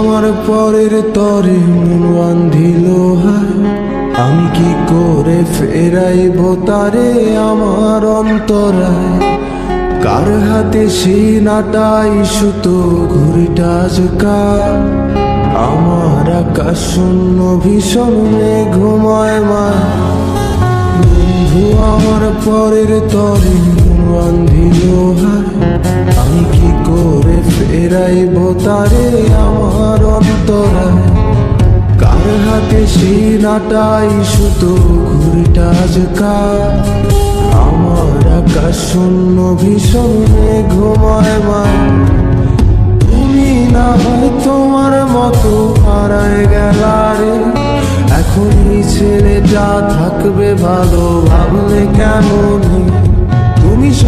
আমার পরের তরে মন বান্ধিল হায়, আমি কি করে ফেরাইব তারে আমার অন্তরায়। কার হাতে সিনাটাই সুতো ঘুরিটা আজকাল, আমার আকাশ শূন্য ভীষণ ঘুমায় মা। বন্ধু আমার পরের তরে মন বান্ধিল হায়, আমি কি করে ফেরাইব তারে আমার অন্তরায়। কার হাতে সিনাটাই সুতো ঘুরিটা আজকাল, আমার আকাশ শূন্য ভীষণ ঘুমায় মা। তুমি না হয় তোমার মতো হারায় গেলারে, এখন এই ছেলেটা থাকবে ভালো ভাবলে কেমন।